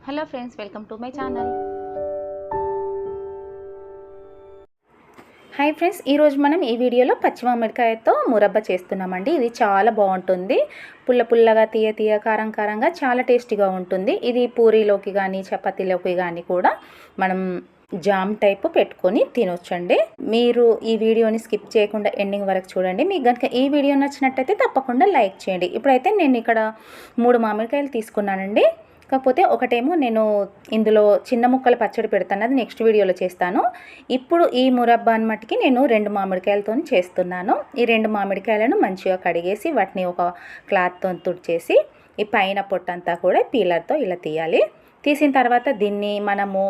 Hello friends, welcome to my channel. Hi friends, ఈరోజు మనం ఈ వీడియోలో పచ్చి మామిడికాయతో మురబ్బ చేస్తున్నామండి. ఇది చాలా బాగుంటుంది. పుల్ల పుల్లగా, తీయ తీయ, కారం కారంగా చాలా టేస్టీగా ఉంటుంది. ఇది పూరీలోకి కానీ చపాతీలోకి కానీ కూడా మనం జామ్ టైపు పెట్టుకొని తినొచ్చండి. మీరు ఈ వీడియోని స్కిప్ చేయకుండా ఎండింగ్ వరకు చూడండి. మీకు కనుక ఈ వీడియో నచ్చినట్టయితే తప్పకుండా లైక్ చేయండి. ఇప్పుడైతే నేను ఇక్కడ 3 మామిడికాయలు తీసుకున్నానండి. కాకపోతే ఒకటేమో నేను ఇందులో చిన్న ముక్కలు పచ్చడి పెడతాను, అది నెక్స్ట్ వీడియోలో చేస్తాను. ఇప్పుడు ఈ మురబ్బాని మట్టికి నేను 2 మామిడికాయలతో చేస్తున్నాను. ఈ 2 మామిడికాయలను మంచిగా కడిగేసి వాటిని ఒక క్లాత్తో తుడిచేసి ఈ పైన పొట్టంతా కూడా పీలర్తో ఇలా తీయాలి. తీసిన తర్వాత దీన్ని మనము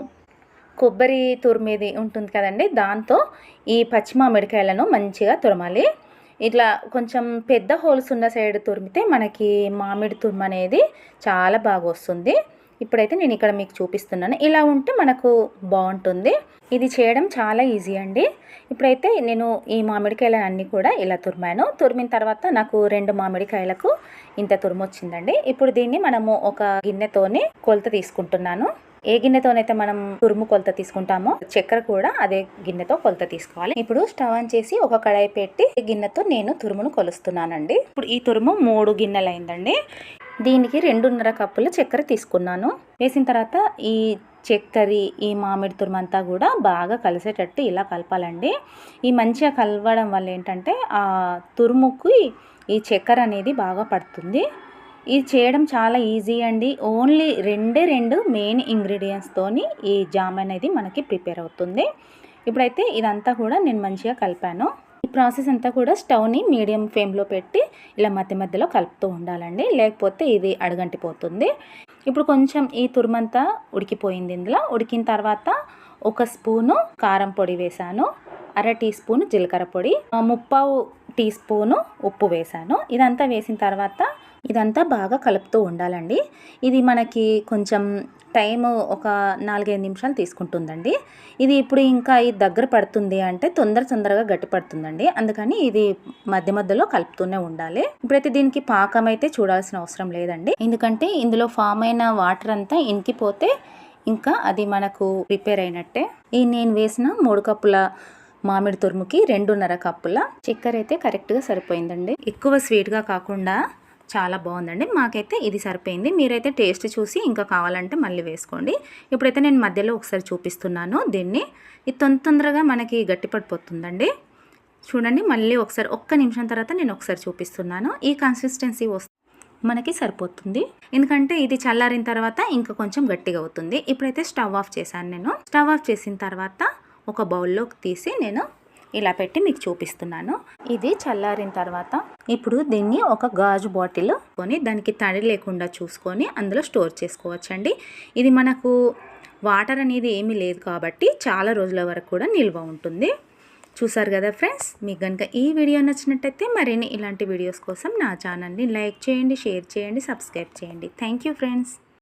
కొబ్బరి తురిమేది ఉంటుంది కదండి, దాంతో ఈ పచ్చి మామిడికాయలను మంచిగా తురమాలి. ఇట్లా కొంచెం పెద్ద హోల్స్ ఉన్న సైడ్ తురిమితే మనకి మామిడి తురుము అనేది చాలా బాగా వస్తుంది. ఇప్పుడైతే నేను ఇక్కడ మీకు చూపిస్తున్నాను. ఇలా ఉంటే మనకు బాగుంటుంది. ఇది చేయడం చాలా ఈజీ అండి. ఇప్పుడైతే నేను ఈ మామిడికాయలను అన్నీ కూడా ఇలా తురిమాను. తురిమిన తర్వాత నాకు 2 మామిడికాయలకు ఇంత తురుము వచ్చిందండి. ఇప్పుడు దీన్ని మనము ఒక గిన్నెతోని కొలత తీసుకుంటున్నాను. ఏ గిన్నెతోనైతే మనం తురుము కొలత తీసుకుంటామో చక్కెర కూడా అదే గిన్నెతో కొలత తీసుకోవాలి. ఇప్పుడు స్టవ్ ఆన్ చేసి ఒక కడాయి పెట్టి గిన్నెతో నేను తురుమును కొలుస్తున్నానండి. ఇప్పుడు ఈ తురుము 3 గిన్నెలు అయిందండి. దీనికి 2.5 కప్పుల చక్కెర తీసుకున్నాను. వేసిన తర్వాత ఈ చక్కెర ఈ మామిడి తురుము అంతా కూడా బాగా కలిసేటట్టు ఇలా కలపాలండి. ఈ మంచిగా కలవడం వల్ల ఏంటంటే ఆ తురుముకి ఈ చక్కెర అనేది బాగా పడుతుంది. ఇది చేయడం చాలా ఈజీ అండి. ఓన్లీ 2 మెయిన్ ఇంగ్రీడియంట్స్తోని ఈ జామ్ అనేది మనకి ప్రిపేర్ అవుతుంది. ఇప్పుడైతే ఇదంతా కూడా నేను మంచిగా కలిపాను. ఈ ప్రాసెస్ అంతా కూడా స్టవ్ని మీడియం ఫ్లేమ్లో పెట్టి ఇలా మధ్య మధ్యలో కలుపుతూ ఉండాలండి, లేకపోతే ఇది అడుగంటిపోతుంది. ఇప్పుడు కొంచెం ఈ తురుమంతా ఉడికిపోయింది. ఇందులో ఉడికిన తర్వాత 1 స్పూను కారం పొడి వేసాను, 1/2 టీ స్పూన్ జీలకర్ర పొడి, 3/4 టీ స్పూను ఉప్పు వేసాను. ఇదంతా వేసిన తర్వాత ఇదంతా బాగా కలుపుతూ ఉండాలండి. ఇది మనకి కొంచెం టైం ఒక 4-5 నిమిషాలు తీసుకుంటుందండి. ఇది ఇప్పుడు ఇంకా ఇది దగ్గర పడుతుంది అంటే తొందరగా గట్టి పడుతుందండి. అందుకని ఇది మధ్య మధ్యలో కలుపుతూనే ఉండాలి. ఇప్పుడైతే దీనికి పాకం అయితే చూడాల్సిన అవసరం లేదండి, ఎందుకంటే ఇందులో ఫామ్ అయిన వాటర్ అంతా ఇంకిపోతే ఇంకా అది మనకు ప్రిపేర్ అయినట్టే. ఈ నేను వేసిన 3 కప్పుల మామిడి తురుముకి 2.5 కప్పుల చక్కెర అయితే కరెక్ట్గా సరిపోయిందండి. ఎక్కువ స్వీట్గా కాకుండా చాలా బాగుందండి. మాకైతే ఇది సరిపోయింది. మీరైతే టేస్ట్ చూసి ఇంకా కావాలంటే మళ్ళీ వేసుకోండి. ఇప్పుడైతే నేను మధ్యలో ఒకసారి చూపిస్తున్నాను దీన్ని. ఇది తొందరగా మనకి గట్టి పడిపోతుందండి. చూడండి, మళ్ళీ ఒకసారి 1 నిమిషం తర్వాత నేను ఒకసారి చూపిస్తున్నాను. ఈ కన్సిస్టెన్సీ వస్తే మనకి సరిపోతుంది, ఎందుకంటే ఇది చల్లారిన తర్వాత ఇంకా కొంచెం గట్టిగా అవుతుంది. ఇప్పుడైతే స్టవ్ ఆఫ్ చేశాను. నేను స్టవ్ ఆఫ్ చేసిన తర్వాత ఒక బౌల్లోకి తీసి నేను ఇలా పెట్టి మీకు చూపిస్తున్నాను. ఇది చల్లారిన తర్వాత ఇప్పుడు దీన్ని ఒక గాజు బాటిల్ కొని దానికి తడి లేకుండా చూసుకొని అందులో స్టోర్ చేసుకోవచ్చండి. ఇది మనకు వాటర్ అనేది ఏమీ లేదు కాబట్టి చాలా రోజుల వరకు కూడా నిల్వ ఉంటుంది. చూసారు కదా ఫ్రెండ్స్, మీకు కనుక ఈ వీడియో నచ్చినట్టయితే మరిన్ని ఇలాంటి వీడియోస్ కోసం నా ఛానల్ని లైక్ చేయండి, షేర్ చేయండి, సబ్స్క్రైబ్ చేయండి. Thank you friends.